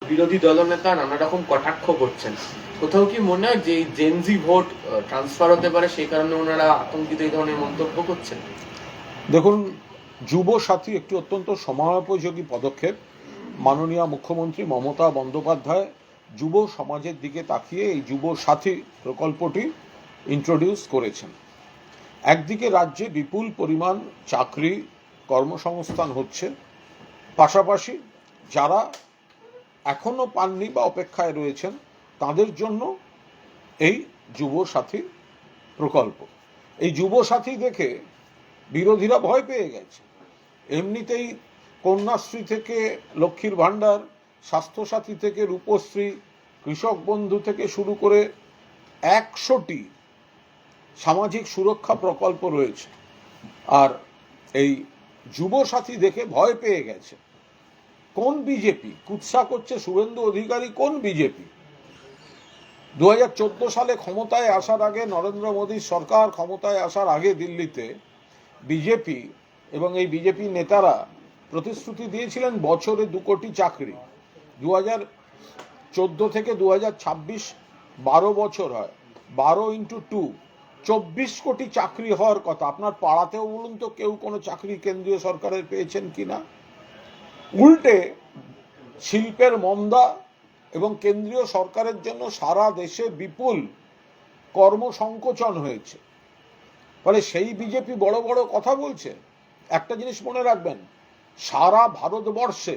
বিরোধী দলনেতা নানা রকম কটাক্ষ করছেন, কোথাও কি মনে হয় যে জেনজি ভোট ট্রান্সফার হতে পারে, সেই কারণে ওনারা আতঙ্কিত এই ধরনের মন্তব্য করছেন? দেখুন, যুব সাথী একটি অত্যন্ত সময়োপযোগী পদক্ষেপ। মাননীয় মুখ্যমন্ত্রী মমতা বন্দ্যোপাধ্যায় যুব সমাজের দিকে তাকিয়ে এই যুব সাথী প্রকল্পটি ইন্ট্রোডিউস করেছেন। একদিকে রাজ্যে বিপুল পরিমাণ চাকরি কর্মসংস্থান হচ্ছে, পাশাপাশি যারা এখনো পাননি বা অপেক্ষায় রয়েছেন তাদের জন্য এই যুব সাথী প্রকল্প। এই যুব সাথী দেখে বিরোধীরা ভয় পেয়ে গেছে। এমনিতেই কন্যাশ্রী থেকে লক্ষ্মীর ভাণ্ডার, স্বাস্থ্যসাথী থেকে রূপশ্রী, কৃষক বন্ধু থেকে শুরু করে 100টি সামাজিক সুরক্ষা প্রকল্প রয়েছে। আর এই যুব সাথী দেখে ভয় পেয়ে গেছে। কোন বিজেপি কুৎসা করছে? শুভেন্দু অধিকারী কোন বিজেপি? 2014 সালে ক্ষমতায় আসার আগে, নরেন্দ্র মোদীর সরকার ক্ষমতায় আসার আগে দিল্লিতে বিজেপি এবং এই বিজেপি নেতারা প্রতিশ্রুতি দিয়েছিলেন বছরে 2 কোটি চাকরি। 2014 থেকে 2026 12 বছর হয়, 12 × 2 24 কোটি চাকরি হওয়ার কথা। আপনার পাড়াতেও বলুন তো কেউ কোনো চাকরি কেন্দ্রীয় সরকারের পেয়েছেন কিনা? উল্টে শিল্পের মন্দা এবং কেন্দ্রীয় সরকারের জন্য সারা দেশে বিপুল কর্মসংকোচন হয়েছে। ফলে সেই বিজেপি বড় বড় কথা বলছে। একটা জিনিস মনে রাখবেন, সারা ভারতবর্ষে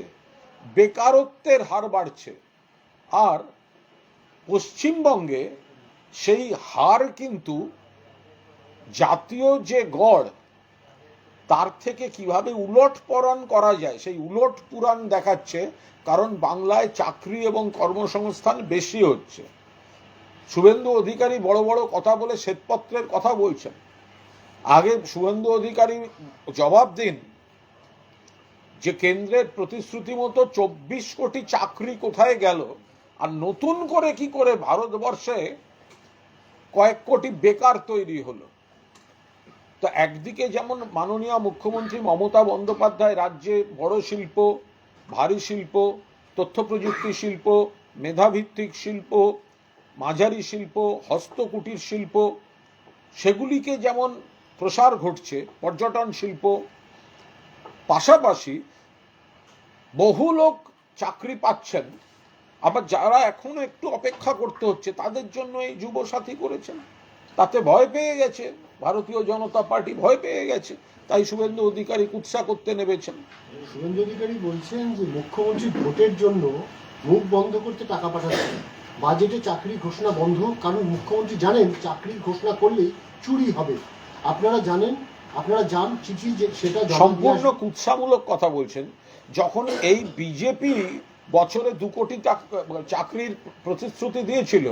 বেকারত্বের হার বাড়ছে, আর পশ্চিমবঙ্গে সেই হার কিন্তু জাতীয় যে গড় তার থেকে কিভাবে উলট পরাণ করা যায় সেই উলট পুরাণ দেখাচ্ছে। কারণ বাংলায় চাকরি এবং কর্মসংস্থান বেশি হচ্ছে। শুভেন্দু অধিকারী বড় বড় কথা বলে শ্বেতপত্রের কথা বলছেন। আগে শুভেন্দু অধিকারী জবাব দিন যে কেন্দ্রের প্রতিশ্রুতি মতো 24 কোটি চাকরি কোথায় গেল, আর নতুন করে কি করে ভারতবর্ষে কয়েক কোটি বেকার তৈরি হলো। তো একদিকে যেমন মাননীয় মুখ্যমন্ত্রী মমতা বন্দ্যোপাধ্যায় রাজ্যে বড় শিল্প, ভারী শিল্প, তথ্য প্রযুক্তি শিল্প, মেধাভিত্তিক শিল্প, মাঝারি শিল্প, হস্তকুটির শিল্প, সেগুলিকে যেমন প্রসার ঘটছে, পর্যটন শিল্প, পাশাপাশি বহু লোক চাকরি পাচ্ছেন। আবার যারা এখনো একটু অপেক্ষা করতে হচ্ছে তাদের জন্য এই যুব সাথী করেছেন। তাতে ভয় পেয়ে গেছে ভারতীয় জনতা পার্টি, ভয় পেয়ে গেছে, তাই শুভেন্দু অধিকারী কুৎসা করতে নেমেছেন। শুভেন্দু অধিকারী বলছেন যে মুখ্যমন্ত্রী ভোটের জন্য মুখ বন্ধ করতে টাকা পাঠাচ্ছেন, বাজেটে চাকরি ঘোষণা বন্ধ, কারণ মুখ্যমন্ত্রী জানেন চাকরির ঘোষণা করলেই চুরি হবে। আপনারা জানেন, আপনারা যান চিঠি যে সেটা সম্পূর্ণ কুৎসামূলক কথা বলছেন। যখন এই বিজেপি বছরে 2 কোটি চাকরির প্রতিশ্রুতি দিয়েছিল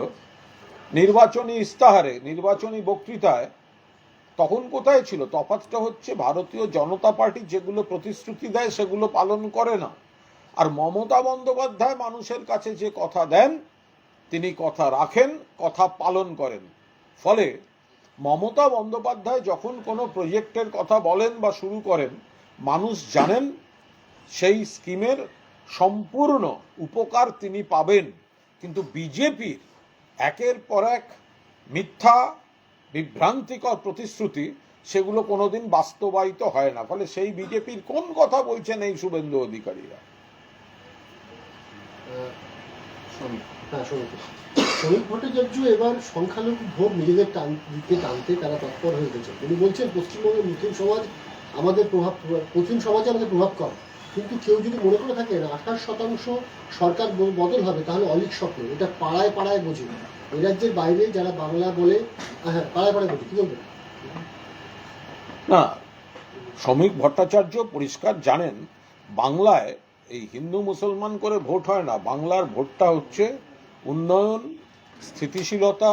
নির্বাচনী ইস্তাহারে, নির্বাচনী বক্তৃতায়, তখন কোথায় ছিল? তফাৎটা হচ্ছে ভারতীয় জনতা পার্টি যেগুলো প্রতিশ্রুতি দেয় সেগুলো পালন করে না, আর মমতা বন্দ্যোপাধ্যায় মানুষের কাছে যে কথা দেন তিনি কথা রাখেন, কথা পালন করেন। ফলে মমতা বন্দ্যোপাধ্যায় যখন কোনো প্রজেক্টের কথা বলেন বা শুরু করেন, মানুষ জানেন সেই স্কিমের সম্পূর্ণ উপকার তিনি পাবেন। কিন্তু বিজেপির একের পর এক মিথ্যা বিভ্রান্তিকর প্রতিশ্রুতি, সেগুলো কোনোদিন বাস্তবায়িত হয় না। ফলে সেই বিজেপির কোন কথা বলছেন এই শুভেন্দু অধিকারীরা? শ্রমিক ভট্টাচার্য এবার সংখ্যালঘু ভোট নিজেদের দিকে টানতে তারা তৎপর হয়ে গেছে। তিনি বলছেন পশ্চিমবঙ্গের মুসলিম সমাজ আমাদের মুসলিম সমাজে আমাদের প্রভাব কম, কিন্তু কেউ যদি মনে করে থাকেন 28% সরকার বদল হবে তাহলে অলিক স্বপ্ন। এটা পাড়ায় পাড়ায় বুঝি, এই রাজ্যের বাইরে যারা বাংলা বলে, হ্যাঁ পাড়ায় পাড়ায় বুঝি। কি বলবেন? না, শ্রমিক ভট্টাচার্য পরিষ্কার জানেন বাংলায় এই হিন্দু মুসলমান করে ভোট হয় না। বাংলার ভোটটা হচ্ছে উন্নয়ন, স্থিতিশীলতা,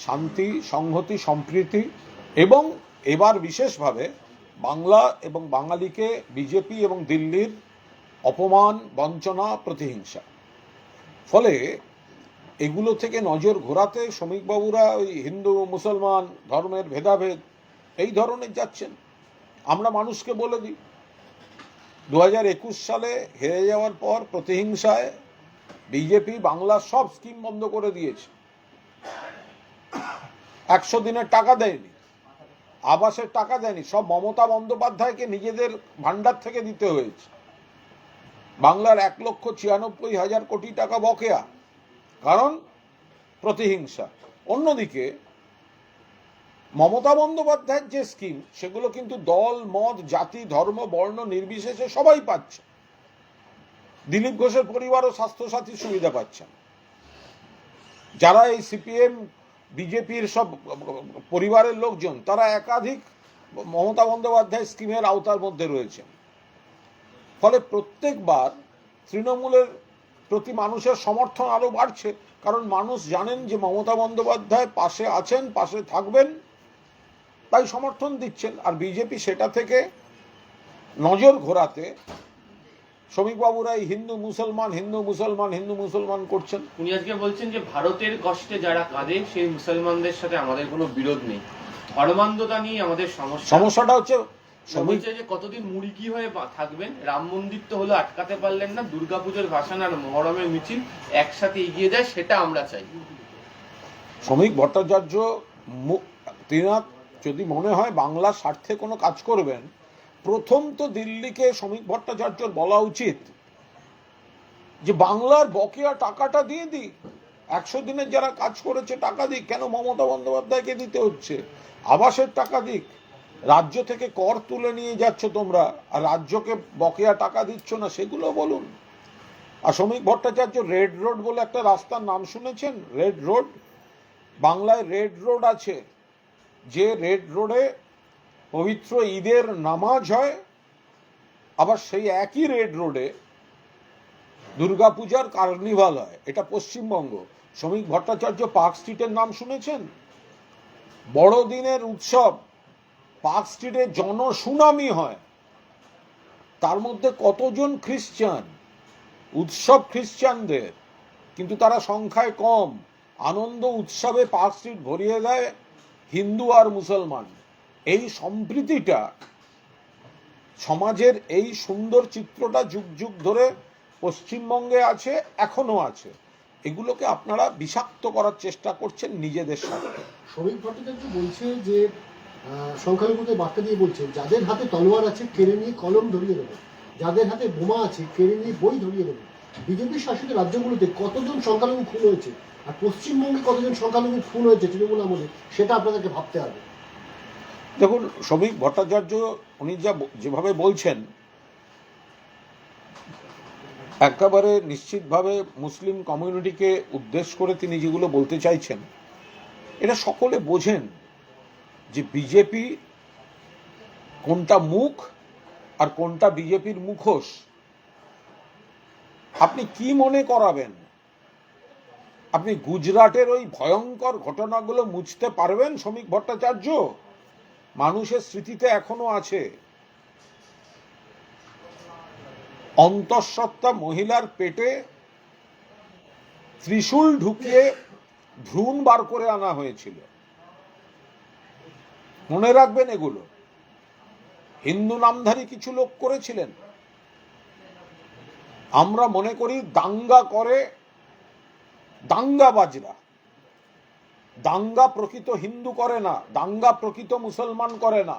শান্তি, সংহতি, সম্প্রীতি, এবং এবার বিশেষভাবে বাংলা এবং বাঙালিকে বিজেপি এবং দিল্লির অপমান, বঞ্চনা, প্রতিহিংসা। ফলে এগুলো থেকে নজর ঘোরাতে শ্রমিকবাবুরা ওই হিন্দু মুসলমান ধর্মের ভেদাভেদ এই ধরনের যাচ্ছেন। আমরা মানুষকে বলে দিই, 2021 সালে হেরে যাওয়ার পর প্রতিহিংসায় বিজেপি বাংলার সব স্কিম বন্ধ করে দিয়েছে। 100 দিনের টাকা দেয়নি, আবাসের টাকা দেয়নি, সব মমতা বন্দ্যোপাধ্যায়কে নিজেদের ভান্ডার থেকে দিতে হয়েছে। বাংলার 1,96,000 কোটি টাকা বকেয়া, কারণ প্রতিহিংসা। অন্যদিকে মমতা বন্দ্যোপাধ্যায়ের যে স্কিম, সেগুলো কিন্তু দল মত জাতি ধর্ম বর্ণ নির্বিশেষে সবাই পাচ্ছে। দিলীপ ঘোষের পরিবারও স্বাস্থ্যসাথী সুবিধা পাচ্ছেন। যারা এই সিপিএম বিজেপির সব পরিবারের লোকজন, তারা একাধিক মমতা বন্দ্যোপাধ্যায় স্কিমের আওতার মধ্যে রয়েছেন। ফলে প্রত্যেকবার তৃণমূলের প্রতি মানুষের সমর্থন আরো বাড়ছে, কারণ মানুষ জানেন যে মমতা বন্দ্যোপাধ্যায় পাশে আছেন, পাশে থাকবেন, তাই সমর্থন দিচ্ছেন। আর বিজেপি সেটা থেকে নজর ঘোরাতে শ্রমিকবাবুরা এই হিন্দু মুসলমান হিন্দু মুসলমান হিন্দু মুসলমান করছেন। উনি আজকে বলছেন যে ভারতের কষ্টে যারা কাঁদে সেই মুসলমানদের সাথে আমাদের কোনো বিরোধ নেই, ধর্মান্ধতা নিয়ে আমাদের সমস্যাটা হচ্ছে বলছে যে কতদিন মুরগি হয়ে থাকবেন, রাম মন্দির তো হলো আটকাতে পারলেন না, দুর্গাপুজোর ভাসান আর মহরমের মিছিল একসাথে এগিয়ে যায়, সেটা আমরা চাই। শ্রমিক ভট্টাচার্য তিনার যদি মনে হয় বাংলার স্বার্থে কোনো কাজ করবেন, প্রথম তো দিল্লিকে শ্রমিক ভট্টাচার্যর বলা উচিত যে বাংলার বকেয়া টাকাটা দিয়ে দিই, 100 দিনের যারা কাজ করেছে টাকা দিক, কেন মমতা বন্দ্যোপাধ্যায়কে দিতে হচ্ছে? আবাসের টাকা দিক, রাজ্য থেকে কর তুলে নিয়ে যাচ্ছ তোমরা, আর রাজ্যকে বকেয়া টাকা দিচ্ছ না, সেগুলো বলুন। আর শ্রমিক ভট্টাচার্য রেড রোড বলে একটা রাস্তার নাম শুনেছেন? রেড রোড, বাংলায় রেড রোড আছে, যে রেড রোডে পবিত্র ঈদের নামাজ হয়, আবার সেই একই রেড রোডে দুর্গাপূজার কার্নিভাল হয়। এটা পশ্চিমবঙ্গ। শ্রমিক ভট্টাচার্য পার্ক স্ট্রিটের নাম শুনেছেন? বড়দিনের উৎসব পার্ক স্ট্রিটে জনসুনামি হয়, তার মধ্যে কতজন খ্রিস্টান, উৎসব খ্রিস্টানদের, কিন্তু তারা সংখ্যায় কম। আনন্দ উৎসবে পার্ক স্ট্রিট ভরিয়ে দেয় হিন্দু আর মুসলমান। এই সম্প্রীতিটা, সমাজের এই সুন্দর চিত্রটা যুগ যুগ ধরে পশ্চিমবঙ্গে আছে, এখনো আছে। এগুলোকে আপনারা বিষাক্ত করার চেষ্টা করছেন নিজেদের সাথে। শ্রমিক ভট্টাচার্য বলছে যে সংখ্যালঘুদের বার্তা দিয়ে বলছে, যাদের হাতে তলোয়ার আছে কেড়ে নিয়ে কলম ধরিয়ে দেবে, যাদের হাতে বোমা আছে কেড়ে নিয়ে বই ধরিয়ে দেবে। বিজেপি শাসিত রাজ্যগুলোতে কতজন সংখ্যালঘু খুন হয়েছে, আর পশ্চিমবঙ্গে কতজন সংখ্যালঘু খুন হয়েছে তৃণমূল আমলে, সেটা আপনাদেরকে ভাবতে হবে। দেখুন, শ্রমিক ভট্টাচার্য উনি যেভাবে বলছেন, একেবারে নিশ্চিতভাবে মুসলিম কমিউনিটিকে উদ্দেশ্য করে তিনি যেগুলো বলতে চাইছেন, এটা সকলে বোঝেন যে বিজেপি কোনটা মুখ আর কোনটা বিজেপির মুখোশ। আপনি কি মনে করাবেন? আপনি গুজরাটের ওই ভয়ঙ্কর ঘটনাগুলো মুছতে পারবেন শ্রমিক ভট্টাচার্য? মানুষের স্মৃতিতে এখনো আছে। অন্তঃসত্ত্বা মহিলার পেটে ত্রিশূল ঢুকিয়ে ভ্রূণ বার করে আনা হয়েছিল, মনে রাখবেন এগুলো। হিন্দু নামধারী কিছু লোক করেছিলেন। আমরা মনে করি দাঙ্গা করে দাঙ্গাবাজরা। দাঙ্গা প্রকৃত হিন্দু করে না, দাঙ্গা প্রকৃত মুসলমান করে না,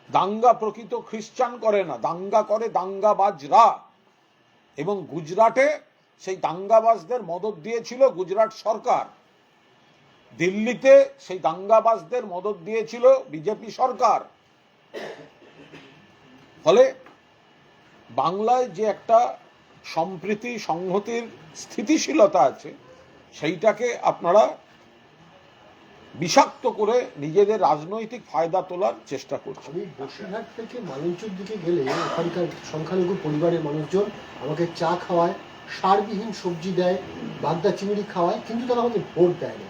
দাঙ্গা প্রকৃত খ্রিস্টান করে না, দাঙ্গা করে দাঙ্গাবাজরা। এবং গুজরাটে সেই দাঙ্গাবাজদের মদত দিয়েছিল গুজরাট সরকার, দিল্লিতে সেই দাঙ্গাবাজদের মদত দিয়েছিল বিজেপি সরকার। ফলে বাংলায় যে একটা সম্প্রীতি সংহতির স্থিতিশীলতা আছে, সেইটাকে আপনারা বিষাক্ত করে নিজেদের রাজনৈতিক ফায়দা তোলার চেষ্টা করছে। আমি বসিরহাট থেকে মালঞ্চের দিকে গেলে ওখানকার সংখ্যালঘু পরিবারের মানুষজন আমাকে চা খাওয়ায়, সারবিহীন সবজি দেয়, বাগদা চিংড়ি খাওয়ায়, কিন্তু তারা আমাদের ভোট দেয় না।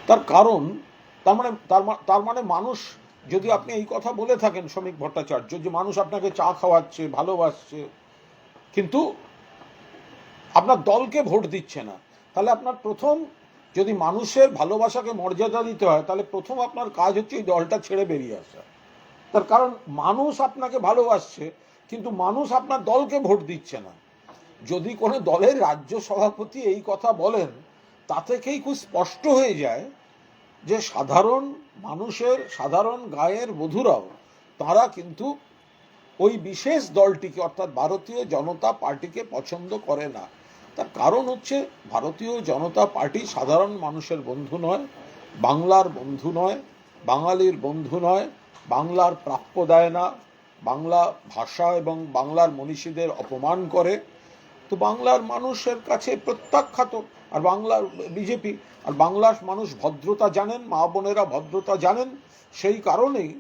তার কারণ, তার মানে মানুষ, যদি আপনি এই কথা বলে থাকেন শ্রমিক ভট্টাচার্য, যে মানুষ আপনাকে চা খাওয়াচ্ছে, ভালোবাসছে, কিন্তু আপনার দলকে ভোট দিচ্ছে না, তাহলে আপনার প্রথম, যদি মানুষের ভালোবাসাকে মর্যাদা দিতে হয়, তাহলে প্রথম আপনার কাজ হচ্ছে এই দলটা ছেড়ে বেরিয়ে আসা। তার কারণ মানুষ আপনাকে ভালোবাসছে, কিন্তু মানুষ আপনার দলকে ভোট দিচ্ছে না। যদি কোনো দলের রাজ্য সভাপতি এই কথা বলেন, তা থেকেই খুব স্পষ্ট হয়ে যায় যে সাধারণ মানুষের, সাধারণ গায়ের বধূরাও তারা কিন্তু ওই বিশেষ দলটিকে অর্থাৎ ভারতীয় জনতা পার্টিকে পছন্দ করে না। তার কারণ হচ্ছে ভারতীয় জনতা পার্টি সাধারণ মানুষের বন্ধু নয়, বাংলার বন্ধু নয়, বাঙালির বন্ধু নয়, বাংলার প্রাপ্য দেয় না, বাংলা ভাষা এবং বাংলার মনীষীদের অপমান করে। তো বাংলার মানুষের কাছে প্রত্যাখ্যাত। আর বাংলার বিজেপি, আর বাংলার মানুষ ভদ্রতা জানেন, মা বোনেরা ভদ্রতা জানেন। সেই কারণেই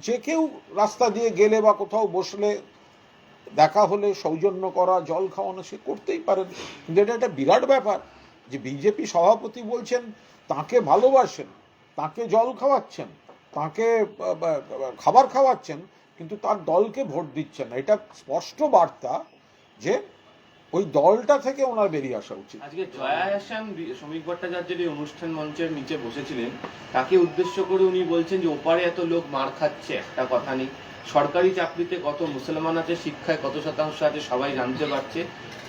যে কেউ রাস্তা দিয়ে গেলে বা কোথাও বসলে, দেখা হলে সৌজন্য করা, জল খাওয়ানো, সে করতেই পারেন। কিন্তু এটা একটা বিরাট ব্যাপার যে বিজেপি সভাপতি বলছেন তাকে ভালোবাসেন, তাকে জল খাওয়াচ্ছেন, তাকে খাবার খাওয়াচ্ছেন, কিন্তু তার দলকে ভোট দিচ্ছেন না। এটা স্পষ্ট বার্তা যে ওই দলটা থেকে ওনার বেরিয়ে আসা উচিত। আজকে জয়া হাসান শ্রমিক ভট্টাচার্যের এই অনুষ্ঠান মঞ্চের নিচে বসেছিলেন, তাকে উদ্দেশ্য করে উনি বলছেন যে ওপারে এত লোক মার খাচ্ছে, একটা কথা নেই, সরকারি চাকরিতে কত মুসলমান আছে, শিক্ষায় কত শতাংশ আছে সবাই জানতে পারছে।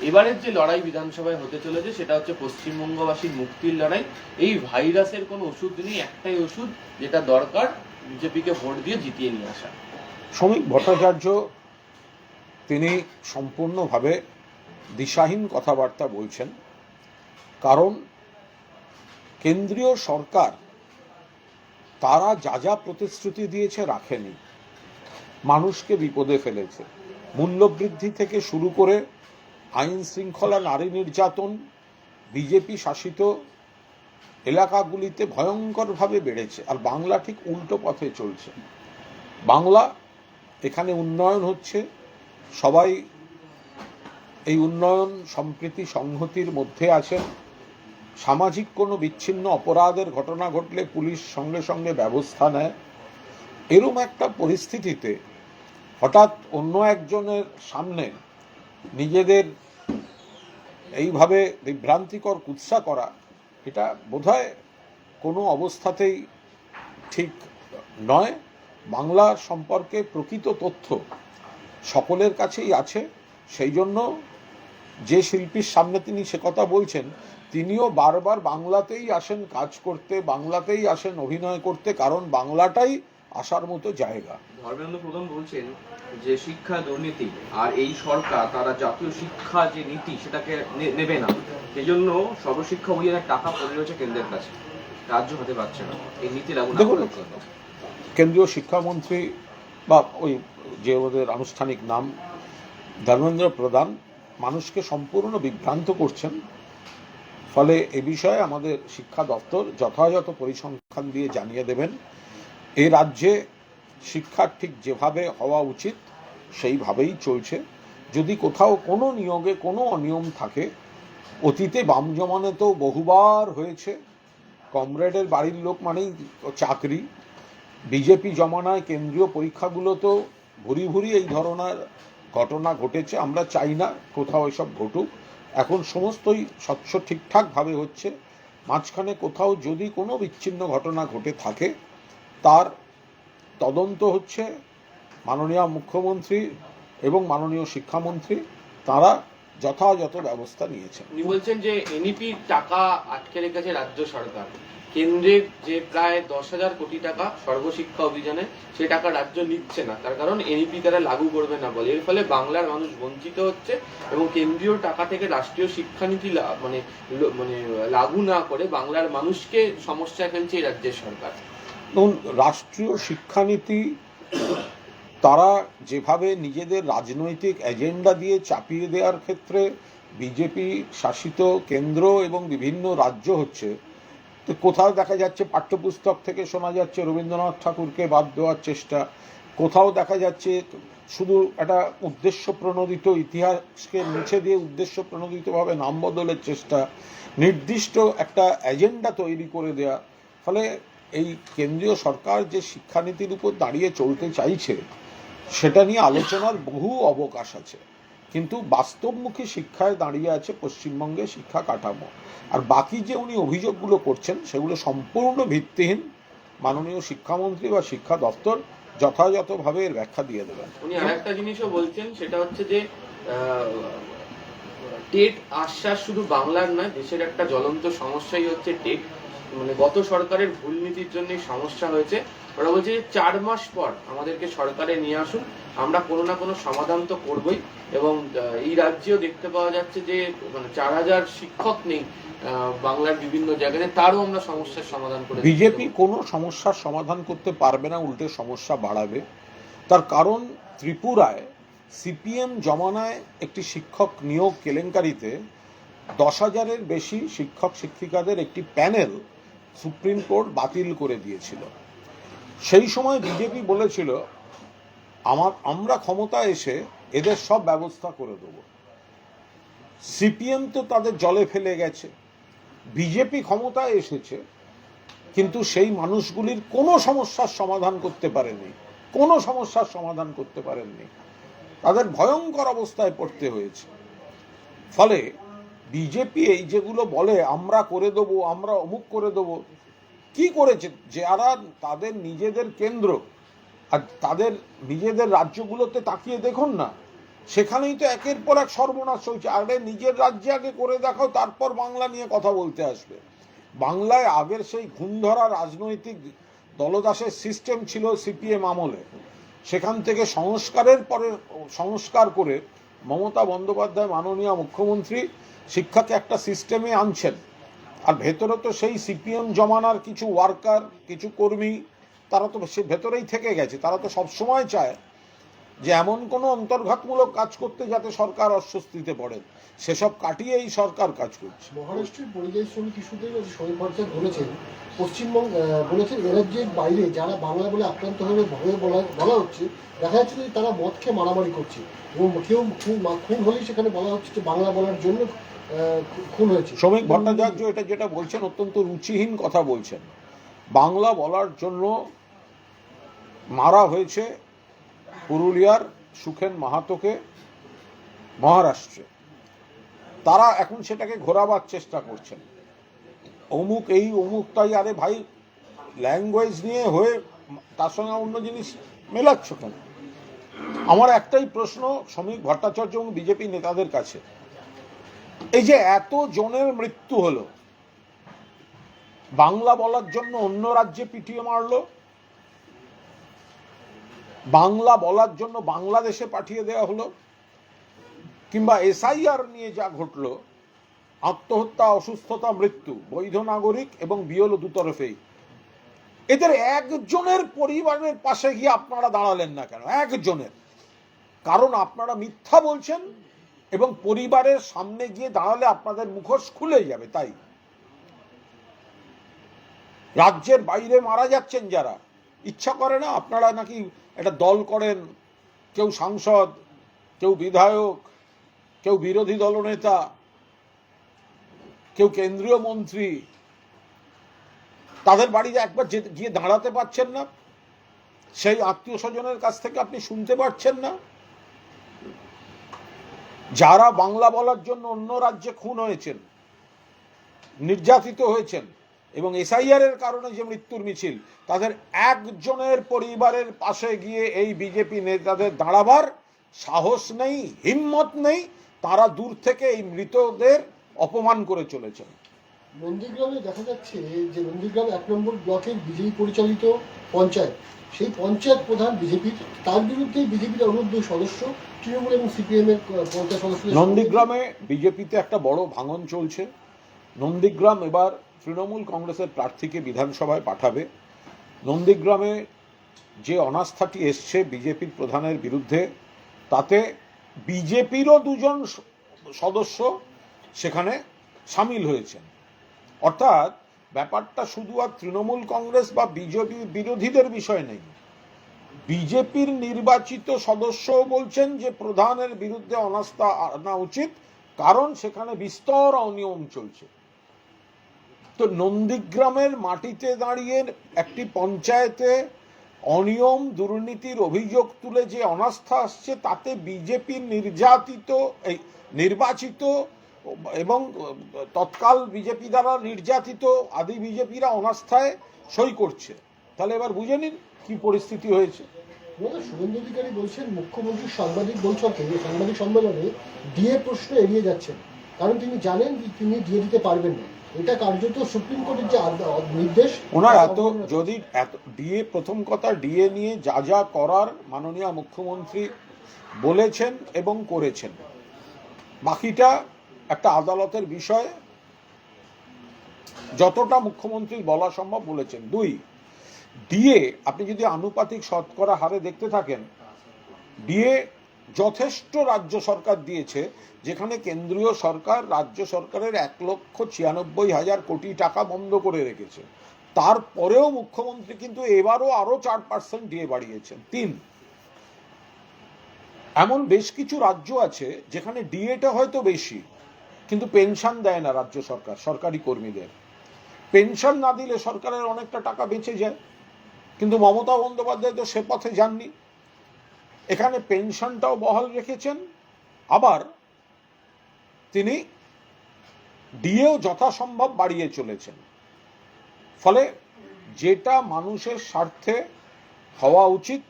এবারের যে লড়াই বিধানসভায় হতে চলেছে সেটা হচ্ছে পশ্চিমবঙ্গবাসীর মুক্তির লড়াই। এই ভাইরাসের কোনো ওষুধ নেই, একটাই ওষুধ যেটা দরকার, বিজেপিকে ভোট দিয়ে জিতিয়ে নিয়ে আসা। শ্রমিক ভট্টাচার্য তিনি সম্পূর্ণভাবে দিশাহীন কথাবার্তা বলছেন। কারণ কেন্দ্রীয় সরকার তারা যা যা প্রতিশ্রুতি দিয়েছে রাখেনি, মানুষকে বিপদে ফেলেছে। মূল্যবৃদ্ধি থেকে শুরু করে আইন শৃঙ্খলা, নারী নির্যাতন বিজেপি শাসিত এলাকাগুলিতে ভয়ঙ্করভাবে বেড়েছে। আর বাংলা ঠিক উল্টো পথে চলছে। বাংলা এখানে উন্নয়ন হচ্ছে, সবাই এই উন্নয়ন, সম্প্রীতি, সংহতির মধ্যে আছেন। সামাজিক কোনো বিচ্ছিন্ন অপরাধের ঘটনা ঘটলে পুলিশ সঙ্গে সঙ্গে ব্যবস্থা নেয়। এরকম একটা পরিস্থিতিতে হঠাৎ অন্য একজনের সামনে নিজেদের এইভাবে বিভ্রান্তিকর কুৎসা করা, এটা বোধহয় কোনো অবস্থাতেই ঠিক নয়। বাংলা সম্পর্কে প্রকৃত তথ্য সকলের কাছেই আছে। সেই জন্য যে শিল্পীর সামনে তিনি সে কথা বলছেন, তিনিও বারবার বাংলাতেই আসেন কাজ করতে, বাংলাতেই আসেন অভিনয় করতে, কারণ বাংলাটাই আসার মতো জায়গা। ধর্মেন্দ্র প্রধান বলছেন যে শিক্ষা দুর্নীতি, আর এই সরকার তারা জাতীয় শিক্ষা যে নীতি সেটাকে নেবে না, সেই জন্য সর্বশিক্ষা অভিযানের টাকা পড়ে রয়েছে কেন্দ্রের কাছে, রাজ্য হতে পারছে না এই নীতি লাগু না করার জন্য। কেন্দ্রীয় শিক্ষামন্ত্রী বা ওই যে ওদের আনুষ্ঠানিক নাম ধর্মেন্দ্র প্রধান মানুষকে সম্পূর্ণ বিভ্রান্ত করছেন। ফলে এ বিষয়ে আমাদের শিক্ষা দপ্তর যথাযথ পরিসংখ্যান দিয়ে জানিয়ে দেবেন। এই রাজ্যে শিক্ষা ঠিক যেভাবে হওয়া উচিত সেইভাবেই চলছে। যদি কোথাও কোনো নিয়োগে কোনো অনিয়ম থাকে, অতীতে বাম জমানাতেও বহুবার হয়েছে। কমরেডের বাড়ির লোক মানেই চাকরি। বিজেপি জমানায় কেন্দ্রীয় পরীক্ষাগুলোতেও ভুরি ভুরি এই ধরনের ঘটনা ঘটেছে। আমরা চাই না কোথাও এসব ঘটুক। এখন সমস্তই স্বচ্ছ ঠিকঠাকভাবে হচ্ছে। মাঝখানে কোথাও যদি কোনো বিচ্ছিন্ন ঘটনা ঘটে থাকে তার তদন্ত হচ্ছে। মাননীয় মুখ্যমন্ত্রী এবং মাননীয় শিক্ষামন্ত্রী তারা যথাযথ ব্যবস্থা নিয়েছেন। উনি বলছেন যে এনইপির টাকা আটকে রেখেছে রাজ্য সরকার, কেন্দ্রের যে প্রায় 10,000 কোটি টাকা সর্বশিক্ষা অভিযানে, সে টাকা রাজ্য নিচ্ছে না, তার কারণ এনইপি তারা লাগু করবে না বলে। এর ফলে বাংলার মানুষ বঞ্চিত হচ্ছে এবং কেন্দ্রীয় টাকা থেকে রাষ্ট্রীয় শিক্ষানীতি মানে লাগু না করে বাংলার মানুষকে সমস্যায় ফেলছে এই রাজ্যের সরকার। রাষ্ট্রীয় শিক্ষানীতি তারা যেভাবে নিজেদের রাজনৈতিক এজেন্ডা দিয়ে চাপিয়ে দেওয়ার ক্ষেত্রে বিজেপি শাসিত কেন্দ্র এবং বিভিন্ন রাজ্য হচ্ছে, তো কোথাও দেখা যাচ্ছে পাঠ্যপুস্তক থেকে শোনা যাচ্ছে রবীন্দ্রনাথ ঠাকুরকে বাদ দেওয়ার চেষ্টা, কোথাও দেখা যাচ্ছে শুধু একটা উদ্দেশ্য প্রণোদিত ইতিহাসকে মুছে দিয়ে উদ্দেশ্য প্রণোদিতভাবে নাম বদলের চেষ্টা, নির্দিষ্ট একটা এজেন্ডা তৈরি করে দেয়া। ফলে এই কেন্দ্রীয় সরকার যে শিক্ষানীতির উপর দাঁড়িয়ে চলতে চাইছে সেটা নিয়ে আলোচনার বহু অবকাশ আছে, কিন্তু বাস্তবমুখী শিক্ষায় দাঁড়িয়ে আছে পশ্চিমবঙ্গের শিক্ষা কাঠামো। আর বাকি যে উনি অভিযোগগুলো করছেন সেগুলো সম্পূর্ণ ভিত্তিহীন। মাননীয় শিক্ষামন্ত্রী বা শিক্ষা দপ্তর যথাযথভাবে এর ব্যাখ্যা দিয়ে দেবেন। উনি আরেকটা জিনিসও বলছেন, সেটা হচ্ছে যে টেট আশ্বাস শুধু বাংলার নয়, দেশের একটা জ্বলন্ত সমস্যাই হচ্ছে টেট। মানে গত সরকারের ভুল নীতির জন্যই সমস্যা হয়েছে। ওরা বলছে যে 4 মাস পর আমাদেরকে সরকারে নিয়ে আসুন, আমরা কোনো না কোনো সমাধান তো করবই। এবং এই রাজ্যেও দেখতে পাওয়া যাচ্ছে যে মানে 4000 শিক্ষক নেই বাংলার বিভিন্ন জায়গায়, তারও আমরা সমস্যার সমাধান করে বিজেপি কোনো সমস্যার সমাধান করতে পারবে না, উল্টে সমস্যা বাড়াবে। তার কারণ ত্রিপুরায় সিপিএম জমানায় একটি শিক্ষক নিয়োগ কেলেঙ্কারিতে 10,000-এর বেশি শিক্ষক শিক্ষিকাদের একটি প্যানেল সুপ্রিম কোর্ট বাতিল করে দিয়েছিল। সেই সময় বিজেপি বলেছিল আমরা ক্ষমতায় এসে এদের সব ব্যবস্থা করে দেব। সিপিএম তো তাদের জলে ফেলে গেছে। বিজেপি ক্ষমতায় এসেছে, কিন্তু সেই মানুষগুলির কোনো সমস্যার সমাধান করতে পারেনি, কোনো সমস্যার সমাধান করতে পারেননি। তাদের ভয়ঙ্কর অবস্থায় পড়তে হয়েছে। ফলে বিজেপি এই যেগুলো বলে আমরা করে দেবো, আমরা অমুক করে দেবো, কি করেছে? যারা তাদের নিজেদের কেন্দ্র আর তাদের নিজেদের রাজ্যগুলোতে তাকিয়ে দেখুন না, সেখানেই তো একের পর এক সর্বনাশ হয়েছে। আগে নিজের রাজ্যে আগে করে দেখাও, তারপর বাংলা নিয়ে কথা বলতে আসবে। বাংলায় আগের সেই ঘুণধরা রাজনৈতিক দলদাসের সিস্টেম ছিল সিপিএম আমলে। সেখান থেকে সংস্কারের পরে সংস্কার করে মমতা বন্দ্যোপাধ্যায় মাননীয় মুখ্যমন্ত্রী শিক্ষাকে একটা সিস্টেমে আনছেন। আর ভেতরে তো সেই সিপিএম জমানার কিছু ওয়ার্কার, কিছু কর্মী, তারা তো সে ভেতরেই থেকে গেছে। তারা তো সবসময় চায় যে এমন কোনো অন্তর্ঘাতমূলক কাজ করতে যাতে সরকার অস্বস্তিতে পড়েন। সেসব কাটিয়ে এই সরকার কাজ করছে। মহারাষ্ট্রের পরিযায়ী শ্রমিক ইস্যুতে শ্রমিক ভট্টাচার্য বলেছেন পশ্চিমবঙ্গ বলেছেন এ রাজ্যের বাইরে যারা বাংলা বলে আক্রান্ত হয়ে বলা হচ্ছে, দেখা যাচ্ছে যে তারা মদ খেয়ে মারামারি করছে এবং কেউ খুন হলেই সেখানে বলা হচ্ছে যে বাংলা বলার জন্য খুন হয়েছে। শ্রমিক ভট্টাচার্য এটা যেটা বলছেন অত্যন্ত রুচিহীন কথা বলছেন। বাংলা বলার জন্য মারা হয়েছে পুরুলিয়ার সুখেন মাহাতোকে মহারাষ্ট্রে। তারা এখন সেটাকে ঘোরাবার চেষ্টা করছেন, অমুক এই অমুক তাই। আরে ভাই, ল্যাঙ্গুয়েজ নিয়ে হয়ে তার সঙ্গে অন্য জিনিস মেলাচ্ছ কেন? আমার একটাই প্রশ্ন শ্রমিক ভট্টাচার্য এবং বিজেপি নেতাদের কাছে, এই যে এত জনের মৃত্যু হলো বাংলা বলার জন্য, অন্য রাজ্যে পিটিয়ে মারলো, বাংলা বলার জন্য বাংলাদেশে পাঠিয়ে দেওয়া হলো, কিংবা এসআইআর নিয়ে যা ঘটলো, আত্মহত্যা, অসুস্থতা, মৃত্যু, বৈধ নাগরিক এবং বিএলও দুতরফেই, এদের একজনের পরিবারের পাশে গিয়ে আপনারা দাঁড়ালেন না কেন? একজনের। কারণ আপনারা মিথ্যা বলছেন এবং পরিবারের সামনে গিয়ে দাঁড়ালে আপনাদের মুখোশ খুলে যাবে। তাই রাজ্যের বাইরে মারা যাচ্ছেন যারা, ইচ্ছা করে না আপনারা নাকি একটা দল করেন, কেউ সাংসদ, কেউ বিধায়ক, কেউ বিরোধী দলনেতা, কেউ কেন্দ্রীয় মন্ত্রী, তাদের বাড়িতে একবার গিয়ে দাঁড়াতে পারছেন না? সেই আত্মীয় স্বজনের কাছ থেকে আপনি শুনতে পাচ্ছেন না? যারা বাংলা বলার জন্য অন্য রাজ্যে খুন হয়েছেন, নির্যাতিত হয়েছেন এবং এসআইআর এর কারণে যে মৃত্যুর মিছিল, তাদের একজনের পরিবারের পাশে গিয়ে এই বিজেপি নেতাদের দাঁড়াবার সাহস নেই, হিম্মত নেই। তারা দূর থেকে এই মৃতদের অপমান করে চলেছেন। নন্দীগ্রামে দেখা যাচ্ছে যে নন্দীগ্রাম 1 নম্বর ব্লকের বিজেপি পরিচালিত পঞ্চায়েত, সেই পঞ্চায়েত প্রধান বিজেপির, তার বিরুদ্ধে বিজেপির অনুদ্ধ সদস্য তৃণমূল এবং সিপিএম এর পঞ্চায়েত সদস্য। নন্দীগ্রামে বিজেপিতে একটা বড় ভাঙন চলছে। নন্দীগ্রাম এবার তৃণমূল কংগ্রেসের প্রার্থীকে বিধানসভায় পাঠাবে। নন্দীগ্রামে যে অনাস্থাটি এসছে বিজেপির প্রধানের বিরুদ্ধে, তাতে বিজেপিরও 2জন সদস্য সেখানে সামিল হয়েছেন। অর্থাৎ ব্যাপারটা শুধু আর তৃণমূল কংগ্রেস বা বিজেপি বিরোধীদের বিষয় নেই, বিজেপির নির্বাচিত সদস্য বলছেন যে প্রধানের বিরুদ্ধে অনাস্থা আনা উচিত, কারণ সেখানে বিস্তর অনিয়ম চলছে। তো নন্দীগ্রামের মাটিতে দাঁড়িয়ে একটি পঞ্চায়েতে অনিয়ম দুর্নীতির অভিযোগ তুলে যে অনাস্থা আসছে, তাতে বিজেপি নির্বাচিত এবং তৎকাল বিজেপি দ্বারা নির্যাতিত আদি বিজেপিরা অনাস্থায় সই করছে। তাহলে এবার বুঝে নিন কি পরিস্থিতি হয়েছে। শুভেন্দু অধিকারী বলছেন মুখ্যমন্ত্রীর সাংবাদিক বৈঠকে, সাংবাদিক সম্মেলনে ডিএ প্রশ্ন এড়িয়ে যাচ্ছেন। কারণ তিনি জানেন যে তিনি দিয়ে দিতে পারবেন না। এটা কার্যত সুপ্রিম কোর্টের যে নির্দেশ। ওনার যদি ডিএ, প্রথম কথা ডিএ নিয়ে যা যা করার মাননীয় মুখ্যমন্ত্রী বলেছেন এবং করেছেন, বাকিটা একটা আদালতের বিষয়। যতটা মুখ্যমন্ত্রীর বলা সম্ভব বলেছেন। 2, ডিএ আপনি যদি আনুপাতিক শতকরা হারে দেখতে থাকেন, ডিএ যথেষ্ট রাজ্য সরকার দিয়েছে, যেখানে কেন্দ্রীয় সরকার রাজ্য সরকারের 1,96,000 কোটি টাকা বন্ধ করে রেখেছে। তারপরেও মুখ্যমন্ত্রী কিন্তু এবারও আরো 4% ডিএ বাড়িয়েছেন। 3, এমন বেশ কিছু রাজ্য আছে যেখানে ডিএটা হয়তো বেশি, কিন্তু পেনশন দেয় না রাজ্য সরকার সরকারি কর্মীদের। পেনশন না দিলে সরকারের অনেকটা টাকা বেঁচে যায়, কিন্তু মমতা বন্দ্যোপাধ্যায় তো সে পথে যাননি। এখানে পেনশনটাও বহাল রেখেছেন, আবার তিনি ডিএও যথাসম্ভব বাড়িয়ে চলেছেন। ফলে যেটা মানুষের স্বার্থে হওয়া উচিত,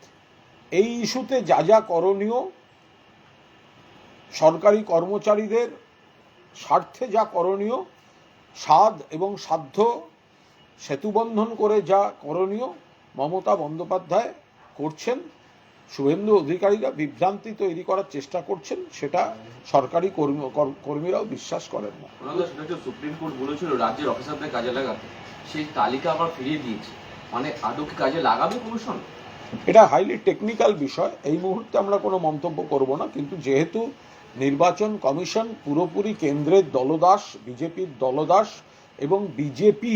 এই ইস্যুতে যা যা করণীয়, সরকারি কর্মচারীদের স্বার্থে যা করণীয়, সাধ এবং সাধ্য সেতুবন্ধন করে যা করণীয়, মমতা বন্দ্যোপাধ্যায় করছেন। শুভেন্দু অধিকারীরা বিভ্রান্তি তৈরি করার চেষ্টা করছেন, সেটা সরকারি কর্মীরাও বিশ্বাস করেন না। সুপ্রিম কোর্ট বলেছিল রাজ্যের অফিসারদের কাজে লাগাতে, সেই তালিকা আবার ফিরিয়ে দিয়েছে। মানে আদৌ কি কাজে লাগাবে কমিশন? এটা হাইলি টেকনিক্যাল বিষয়, এই মুহূর্তে আমরা কোনো মন্তব্য করব না। কিন্তু যেহেতু নির্বাচন কমিশন পুরোপুরি কেন্দ্রের দলদাস, বিজেপির দলদাস, এবং বিজেপি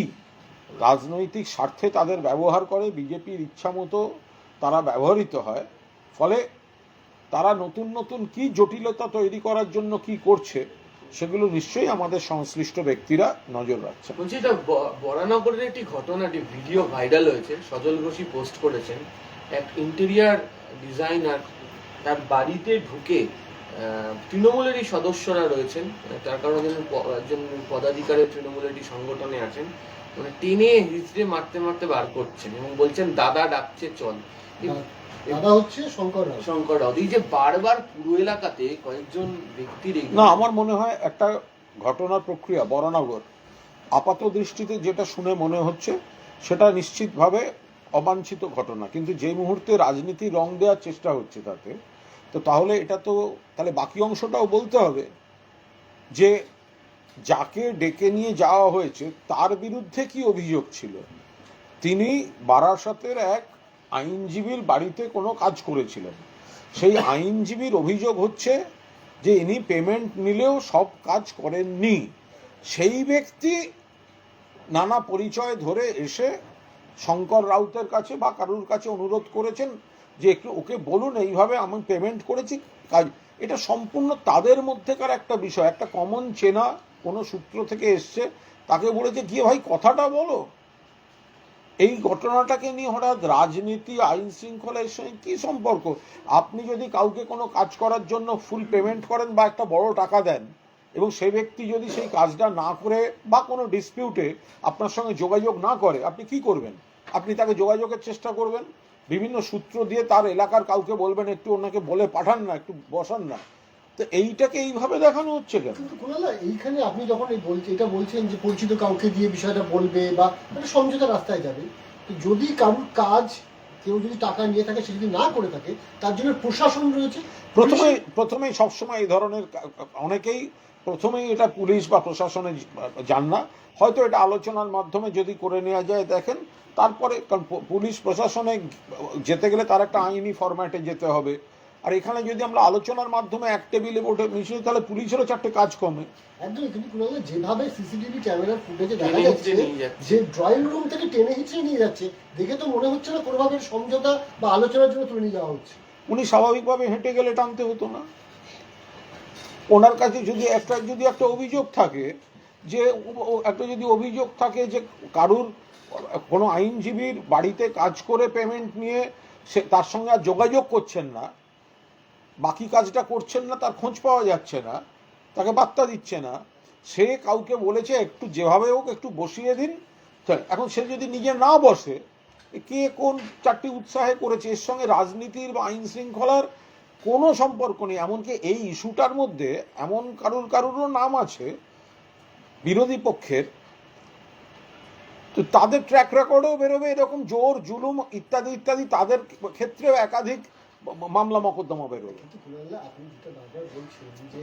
রাজনৈতিক স্বার্থে তাদের ব্যবহার করে, বিজেপির ইচ্ছা মতো তারা ব্যবহৃত হয়, ফলে তারা নতুন নতুন কি জটিলতা তৈরি করার জন্য কি করছে, সেগুলো নিশ্চয়ই আমাদের সংশ্লিষ্ট ব্যক্তিরা নজর রাখছে। বলছি, এটা বরানগরের একটি ঘটনা, একটি ভিডিও ভাইরাল হয়েছে, সজল ঘোষী পোস্ট করেছেন। এক ইন্টেরিয়ার ডিজাইনার তার বাড়িতে ঢুকে তৃণমূলেরই সদস্যরা রয়েছেন, তার কারণ একজন পদাধিকারী তৃণমূলেরই সংগঠনে আছেন, মানে টেনে হিচড়ে মারতে মারতে বার করছেন এবং বলছেন দাদা ডাকছে চল। দাদা হচ্ছে শঙ্কর রাউত। এই যে বারবার পুরো এলাকাতে কয়েকজন ব্যক্তির, না, আমার মনে হয় একটা ঘটনার প্রক্রিয়া বরানগর আপাত দৃষ্টিতে যেটা শুনে মনে হচ্ছে সেটা নিশ্চিতভাবে অবাঞ্ছিত ঘটনা, কিন্তু যে মুহূর্তে রাজনীতি রং দেওয়ার চেষ্টা হচ্ছে তাতে, তো তাহলে এটা তো তাহলে বাকি অংশটাও বলতে হবে যে যাকে ডেকে নিয়ে যাওয়া হয়েছে তার বিরুদ্ধে কি অভিযোগ ছিল। তিনি বারাসতের এক আইনজীবীর বাড়িতে কোনো কাজ করেছিলেন, সেই আইনজীবীর অভিযোগ হচ্ছে যে ইনি পেমেন্ট নিলেও সব কাজ করেননি। সেই ব্যক্তি নানা পরিচয় ধরে এসে শঙ্কর রাউতের কাছে বা কারুর কাছে অনুরোধ করেছেন যে একটু ওকে বলুন এইভাবে আমি পেমেন্ট করেছি কাজ। এটা সম্পূর্ণ তাদের মধ্যেকার একটা বিষয়, একটা কমন চেনা কোনো সূত্র থেকে এসছে, তাকে বলেছে গিয়ে ভাই কথাটা বলো। এই ঘটনাটাকে নিয়ে হঠাৎ রাজনীতি, আইন শৃঙ্খলার সঙ্গে কি সম্পর্ক? আপনি যদি কাউকে কোনো কাজ করার জন্য ফুল পেমেন্ট করেন বা একটা বড় টাকা দেন, এবং সেই ব্যক্তি যদি সেই কাজটা না করে বা কোনো ডিসপিউটে আপনার সঙ্গে যোগাযোগ না করে, আপনি কি করবেন? আপনি তাকে যোগাযোগের চেষ্টা করবেন, বিভিন্ন সূত্র দিয়ে তার এলাকার কাউকে বলবেন একটু ওনাকে বলে পাঠান না, একটু বসান না। তো এইটাকে এইভাবে দেখানো হচ্ছে কেন? কিন্তু কোনালা, এইখানে আপনি যখন এটা বলছেন যে পরিচিত কাউকে দিয়ে বিষয়টা বলবে বা একটা সমঝোতা রাস্তায় যাবে, তো যদি কারুর কাজ কেউ যদি টাকা নিয়ে থাকে, সে যদি না করে থাকে, তার জন্য প্রশাসন রয়েছে। প্রথমেই সবসময় এই ধরনের অনেকেই প্রথমেই এটা পুলিশ বা প্রশাসনে যান না, হয়তো এটা আলোচনার মাধ্যমে যদি করে নেওয়া যায় দেখেন, তারপরে কারণ পুলিশ প্রশাসনে যেতে গেলে তার একটা আইনি ফরম্যাটে যেতে হবে। আর এখানে যদি আমরা আলোচনার মাধ্যমে এক টেবিলে বসে মিশিয়ে, তাহলে পুলিশেরও 4টে কাজ কমে। একদমই। কিন্তু যেভাবে সিসিটিভি ক্যামেরার ফুটেজে দেখা যাচ্ছে যে ড্রয়িং রুম থেকে টেনে হিচড়ে নিয়ে যাচ্ছে, দেখে তো মনে হচ্ছে না কোনোভাবে সমঝোতা বা আলোচনার জন্য তুলে নিয়ে যাওয়া হচ্ছে। উনি স্বাভাবিকভাবে হেঁটে গেলে টানতে হতো না? ওনার কাছে যদি একটা অভিযোগ থাকে যে কারুর কোনো আইনজীবীর বাড়িতে কাজ করে পেমেন্ট নিয়ে সে তার সঙ্গে আর যোগাযোগ করছেন না, বাকি কাজটা করছেন না, তার খোঁজ পাওয়া যাচ্ছে না, তাকে বার্তা দিচ্ছে না, সে কাউকে বলেছে একটু যেভাবে হোক একটু বসিয়ে দিন। এখন সে যদি নিজে না বসে, কে কোন 4টি উৎসাহে করেছে? এর সঙ্গে রাজনীতির বা আইন শৃঙ্খলার কোনো সম্পর্ক নেই। এমনকি এই ইস্যুটার মধ্যে এমন কারুরও নাম আছে বিরোধী পক্ষের, তো তাদের ট্র্যাক রেকর্ডও বেরোবে এরকম জোর জুলুম ইত্যাদি ইত্যাদি, তাদের ক্ষেত্রেও একাধিক মামলা মকদ্দমা বেরোবে। কিন্তু কুণালদা, আপনি যেটা বারবার বলছেন যে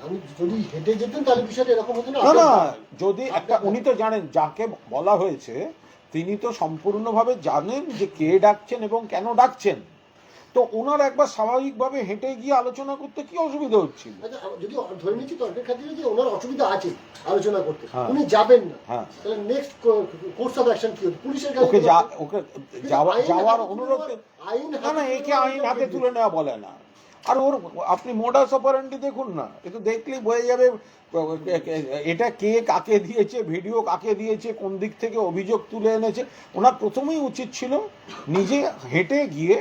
আমি যদি হেঁটে যেতেন তাহলে বিষয়টা এরকম হতো না। না না, যদি একটা, উনি তো জানেন যাকে বলা হয়েছে, তিনি তো সম্পূর্ণভাবে জানেন যে কে ডাকছেন এবং কেন ডাকছেন, তো ওনার একবার স্বাভাবিকভাবে হেঁটে গিয়ে আলোচনা করতে কি অসুবিধা হচ্ছিল? আচ্ছা, যদি ধরে নিচ্ছি তর্কের খাতিরে যে ওনার অসুবিধা আছে আলোচনা করতে, হ্যাঁ। উনি যাবেন না, হ্যাঁ, তাহলে নেক্সট কোর্স অফ অ্যাকশন কি হবে? পুলিশের ওকে কাছে ওকে যাওয়ার অনুরোধ। আইন না না, একে আইন হাতে তুলে নেওয়া বলে না। আর ওর আপনি মোডাস অপারেন্ডি দেখুন না, এ তো দেখলেই বোঝা যাবে এটা কে কাকে দিয়েছে, ভিডিও কাকে দিয়েছে, কোন দিক থেকে অভিযোগ তুলে এনেছে। ওনার প্রথমেই উচিত ছিল নিজে হেঁটে গিয়ে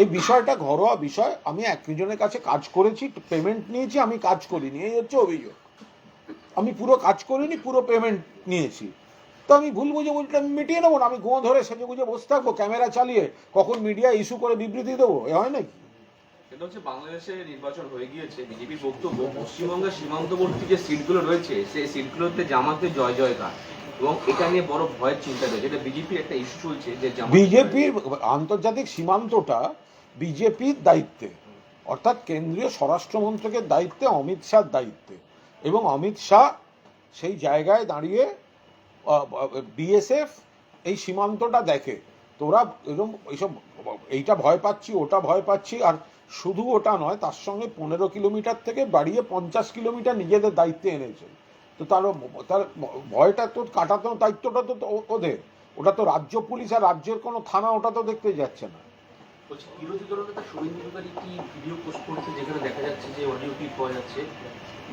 এই বিষয়টা ঘরোয়া বিষয়, আমি একজনের কাছে কাজ করেছি, পেমেন্ট নিয়েছি, আমি কাজ করিনি, এই হচ্ছে অভিযোগ। আমি পুরো কাজ করিনি, পুরো পেমেন্ট নিয়েছি, তো আমি ভুল বুঝে বলতে আমি মিটিয়ে নেবো না, আমি গোঁ ধরে সেজে গুজে বসে থাকবো ক্যামেরা চালিয়ে, কখন মিডিয়া ইস্যু করে বিবৃতি দেবো, এ হয় নাকি? এটা হচ্ছে বাংলাদেশে নির্বাচন হয়ে গিয়েছে, বিজেপির বক্তব্য পশ্চিমবঙ্গের সীমান্তবর্তী যে সিটগুলো রয়েছে সেই সিটগুলোতে জামাতে জয় জয়কার, এবং এটা নিয়ে বড় ভয়ের চিন্তা রয়েছে। এটা বিজেপির একটা ইস্যু চলছে যে বিজেপির আন্তর্জাতিক সীমান্তটা বিজেপির দায়িত্বে, অর্থাৎ কেন্দ্রীয় স্বরাষ্ট্রমন্ত্রকের দায়িত্বে, অমিত শাহর দায়িত্বে, এবং অমিত শাহ সেই জায়গায় দাঁড়িয়ে বিএসএফ এই সীমান্তটা দেখে, তোরা এরকম এইসব এইটা ভয় পাচ্ছি, ওটা ভয় পাচ্ছি, আর শুধু ওটা নয়, তার সঙ্গে 15 কিলোমিটার থেকে বাড়িয়ে 50 কিলোমিটার নিজেদের দায়িত্বে এনেছে। তো তার ভয়টা তো কাটানোর দায়িত্বটা তো ওদের, ওটা তো রাজ্য পুলিশ আর রাজ্যের কোনো থানা ওটা তো দেখতে যাচ্ছে না। বলছি, বিরোধী দলনেতা শুভেন্দু অধিকারী কি ভিডিও পোস্ট করেছে যেখানে দেখা যাচ্ছে যে অডিও ক্লিপ পাওয়া যাচ্ছে,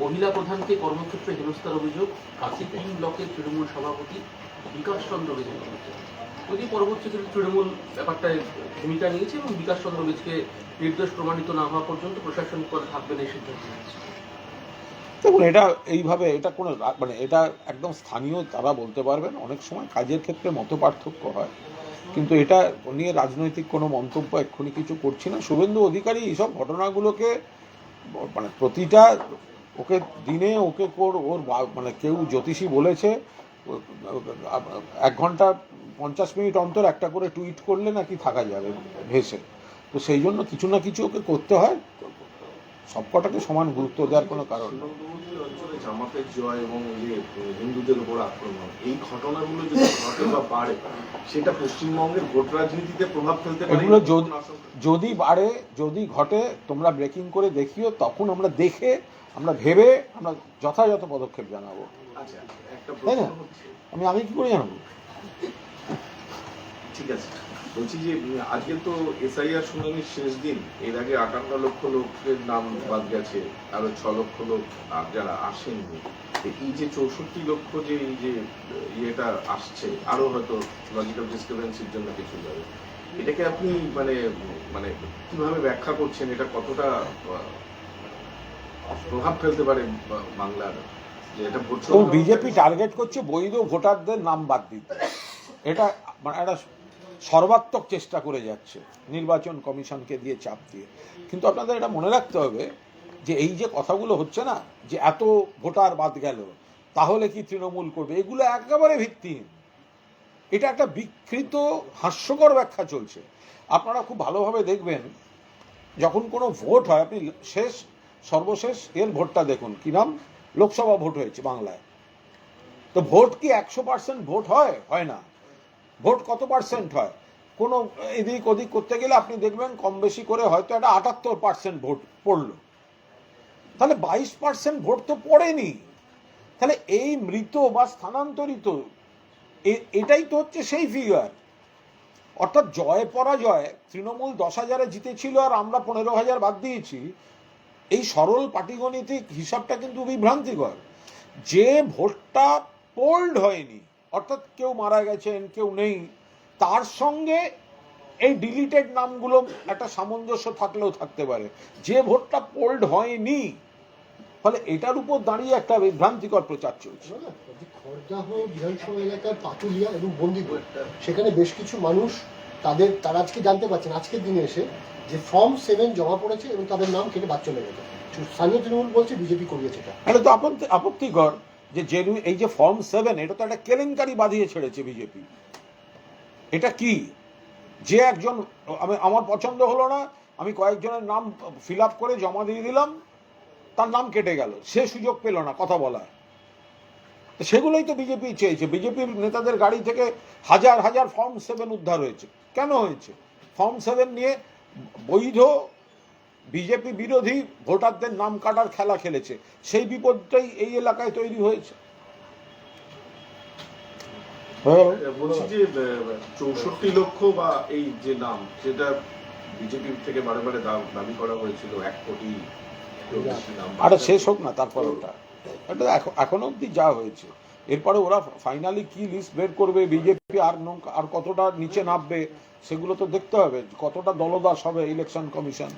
মহিলা প্রধানকে কর্মক্ষেত্রে হেনস্থার অভিযোগ কাশী 3 ব্লকের তৃণমূল সভাপতি বিকাশ চন্দ্র বেজের বিরুদ্ধে। যদি পরবর্তী ক্ষেত্রে তৃণমূল ব্যাপারটায় ভূমিকা নিয়েছে এবং বিকাশ চন্দ্র বেজকে নির্দোষ প্রমাণিত না হওয়া পর্যন্ত প্রশাসনিক পদে থাকবেন এই সিদ্ধান্ত নিয়েছে। দেখুন, এটা এইভাবে এটা কোনো মানে এটা একদম স্থানীয়, তারা বলতে পারবেন, অনেক সময় কাজের ক্ষেত্রে মত পার্থক্য হয়, কিন্তু এটা নিয়ে রাজনৈতিক কোনো মন্তব্য এক্ষুনি কিছু করছি না। শুভেন্দু অধিকারী এইসব ঘটনাগুলোকে মানে প্রতিটা ওকে দিনে ওকে ওর মানে কেউ জ্যোতিষী বলেছে 1 ঘন্টা 50 মিনিট অন্তর একটা করে টুইট করলে নাকি থাকা যাবে ভেসে, তো সেই জন্য কিছু না কিছু ওকে করতে হয়, সবকটাকে সমান গুরুত্ব দেওয়ার কোনো কারণ নেই। সীমান্তবর্তী অঞ্চলে জামাতের জয় এবং এই যে হিন্দুদের উপর আক্রমণ, এই ঘটনাগুলো যদি ঘটে বা বাড়ে, সেটা পশ্চিমবঙ্গের ভোট রাজনীতিতে প্রভাব ফেলতে পারে। এগুলো যদি বাড়ে, যদি ঘটে, তোমরা ব্রেকিং করে দেখিও, তখন আমরা দেখে, আমরা ভেবে, আমরা যথাযথ পদক্ষেপ জানাবো। আচ্ছা, একটা তাই না? প্রশ্ন হচ্ছে, আমি কি করে জানাবো? ঠিক আছে, বলছি যে আজকে তো এসআইআর শুনানির শেষ দিন, এর আগে 58 লক্ষ লোকের নাম বাদ গেছে, আরো 6 লক্ষ লোক যারা আসেননি, এই যে 64 লক্ষ যে এই যে ইয়েটা আসছে, আরো হয়তো লজিক্যাল ডিসক্রিপেন্সির জন্য কিছু যাবে, এটাকে আপনি মানে মানে কিভাবে ব্যাখ্যা করছেন? এটা কতটা প্রভাব ফেলতে পারে বাংলার, যে এটা ভোট? বিজেপি টার্গেট করছে বৈধ ভোটারদের নাম বাদ দিতে, এটা মানে একটা সর্বাত্মক চেষ্টা করে যাচ্ছে নির্বাচন কমিশনকে দিয়ে, চাপ দিয়ে। কিন্তু আপনাদের এটা মনে রাখতে হবে যে এই যে কথাগুলো হচ্ছে না, যে এত ভোটার বাদ গেল তাহলে কি তৃণমূল করবে, এগুলো একেবারে ভিত্তিহীন। এটা একটা বিকৃত হাস্যকর ব্যাখ্যা চলছে। আপনারা খুব ভালোভাবে দেখবেন, যখন কোনো ভোট হয়, আপনি সর্বশেষ এর ভোটটা দেখুন, কি নাম, লোকসভা ভোট হয়েছে বাংলায়, তো ভোট কি 100% ভোট হয় না। ভোট কত পার্সেন্ট হয়? কোনো এদিক ওদিক করতে গেলে আপনি দেখবেন কম বেশি করে হয়তো একটা 78% ভোট পড়লো, তাহলে 22% ভোট তো পড়েনি। তাহলে এই মৃত বা স্থানান্তরিত, এটাই তো হচ্ছে সেই ফিগার। অর্থাৎ জয় পরাজয়, তৃণমূল 10,000-এ জিতেছিল আর আমরা 15,000 বাদ দিয়েছি, এই সরল পাটিগণিতিক হিসাবটা কিন্তু বিভ্রান্তিকর। যে ভোটটা পোল্ড হয়নি, অর্থাৎ কেউ মারা গেছেন, কেউ নেই, তার সঙ্গে এই ডিলিটেড নামগুলো একটা সামঞ্জস্য থাকলেও থাকতে পারে। যে ভোটটা পোল্ড হয়নি, ফলে এটার উপর দাঁড়িয়ে একটা বিভ্রান্তিকর প্রচার চলছে। খড়দাহ বিধানসভা এলাকার পাটুলিয়া এবং বন্দিপুর, সেখানে বেশ কিছু মানুষ তারা আজকে জানতে পারছেন আজকের দিনে এসে যে ফর্ম 7 জমা পড়েছে এবং তাদের নাম কেটে বাদ চলে গেছে। স্থানীয় তৃণমূল বলছে বিজেপি করিয়েছে এটা। এটা তো আপত্তিকর যে এই যে ফর্ম 7 এটা তো একটা কেলেঙ্কারি বাঁধিয়ে ছেড়েছে বিজেপি। এটা কি, যে একজন আমার পছন্দ হলো না, আমি কয়েকজনের নাম ফিল আপ করে জমা দিয়ে দিলাম, তার নাম কেটে গেল, সে সুযোগ পেল না কথা বলার। সেগুলোই তো বিজেপি চেয়েছে। বিজেপির নেতাদের গাড়ি থেকে হাজার হাজার ফর্ম 7 উদ্ধার হয়েছে। কেন হয়েছে? ফর্ম 7 নিয়ে বৈধ বিজেপি বিরোধী ভোটারদের নাম কাটার খেলা খেলেছে। সেই বিপদটাই এই এলাকায় তৈরি হয়েছে। বলছি যে 64 লক্ষ বা এই যে নাম, সেটা বিজেপি থেকে বারে বারে দাবি করা হয়েছিল 1 কোটি নাম। আরে শেষ হোক না, তারপর ওটা এখনো অব্দি যা হয়েছে। এরপরে ওরা ফাইনালি কি লিস্ট বের করবে, বিজেপি আর কতটা নিচে নামবে, সেগুলো তো দেখতে হবে। কতটা দলদাস হবে ইলেকশন কমিশন।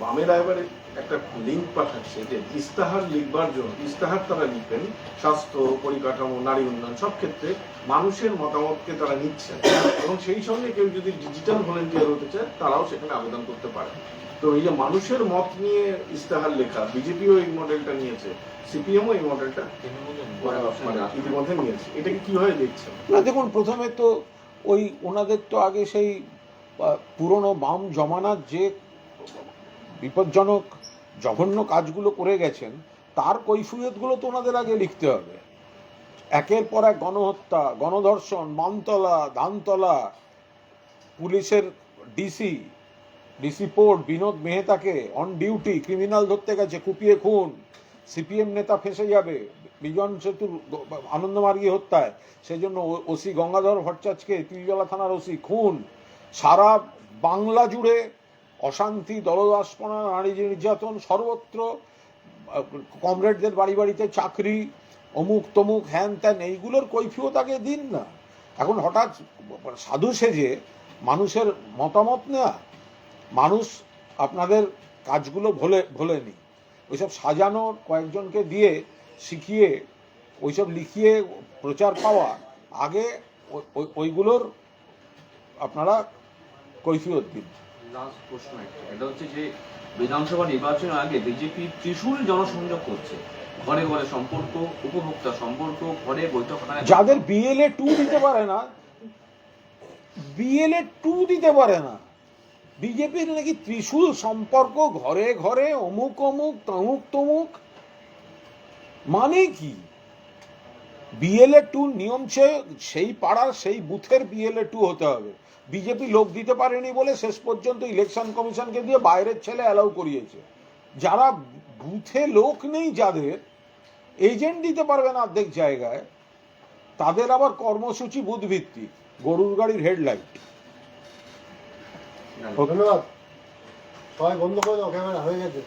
বামেরা এবারে একটা লিঙ্ক পাঠাচ্ছে যে ইস্তাহার লিখবার জন্য, ইস্তাহার তারা লিখবেন স্বাস্থ্য, পরিকাঠামো, নারী উন্নয়ন সব ক্ষেত্রে মানুষের মতামতকে তারা নিচ্ছেন, এবং সেই সঙ্গে কেউ যদি ডিজিটাল ভলেন্টিয়ার হতে চায় তারাও সেখানে আবেদন করতে পারে। তো এই যে মানুষের মত নিয়ে ইস্তাহার লেখা, বিজেপিও এই মডেলটা নিয়েছে, সিপিএমও এই মডেলটা ইতিমধ্যে নিয়েছে, এটাকে কিভাবে দেখছেন? না দেখুন, প্রথমে তো ওনাদের তো আগে সেই পুরনো বাম জমানার যে বিপজ্জনক জঘন্য কাজগুলো করে গেছেন তার কৈফিয়তগুলো তো ওনাদের আগে লিখতে হবে। একের পর এক গণহত্যা, গণধর্ষণ, মানতলা, ধানতলা, পুলিশের ডিসি পোর্ট বিনোদ মেহতাকে অন ডিউটি ক্রিমিনাল ধরতে গেছে, কুপিয়ে খুন, সিপিএম নেতা ফেঁসে যাবে বিজন সেতুর আনন্দমার্গী হত্যায়, সেই জন্য ওসি গঙ্গাধর ভট্টাচার্যকে তিলজলা থানার ওসি খুন। সারা বাংলা জুড়ে অশান্তি, দলদাসপনা, নারী নির্যাতন সর্বত্র, কমরেডদের বাড়ি বাড়িতে চাকরি, অমুক তমুক হ্যান ত্যান, এইগুলোর কৈফিয়ত আগে দিন না। এখন হঠাৎ সাধু সেজে মানুষের মতামত নেওয়া, মানুষ আপনাদের কাজগুলো ভোলেনি। ওইসব সাজানো কয়েকজনকে দিয়ে শিখিয়ে ওইসব লিখিয়ে প্রচার পাওয়া, আগে ওইগুলোর আপনারা কৈফিয়ত দিন। লাস্ট প্রশ্ন এটা হচ্ছে যে বিধানসভা নির্বাচনের আগে বিজেপি ত্রিশূল জনসংযোগ করছে, ঘরে ঘরে সম্পর্ক, উপভোক্তা সম্পর্ক, ঘরে বৈঠক, যাদের BLA 2 দিতে পারে না, বিজেপির নাকি ত্রিশূল সম্পর্ক, ঘরে ঘরে অমুক অমুক তমুক তমুক, মানে কি? BLA 2 নিয়ম সেই পাড়ার সেই বুথের BLA 2 হতে হবে। বিজেপি লোক দিতে পারেনি বলে শেষ পর্যন্ত ইলেকশন কমিশনকে দিয়ে বাইরের ছেলে অ্যালাউ করিয়েছে। যারা বুথে লোক নেই, যাদের এজেন্ট দিতে পারবে না অর্ধেক জায়গায়, তাদের আবার কর্মসূচি বুথ ভিত্তিক, গরুর গাড়ির হেডলাইট। ধন্যবাদ। সবাই বন্ধ করে দাও ক্যামেরা, হয়ে গেছে।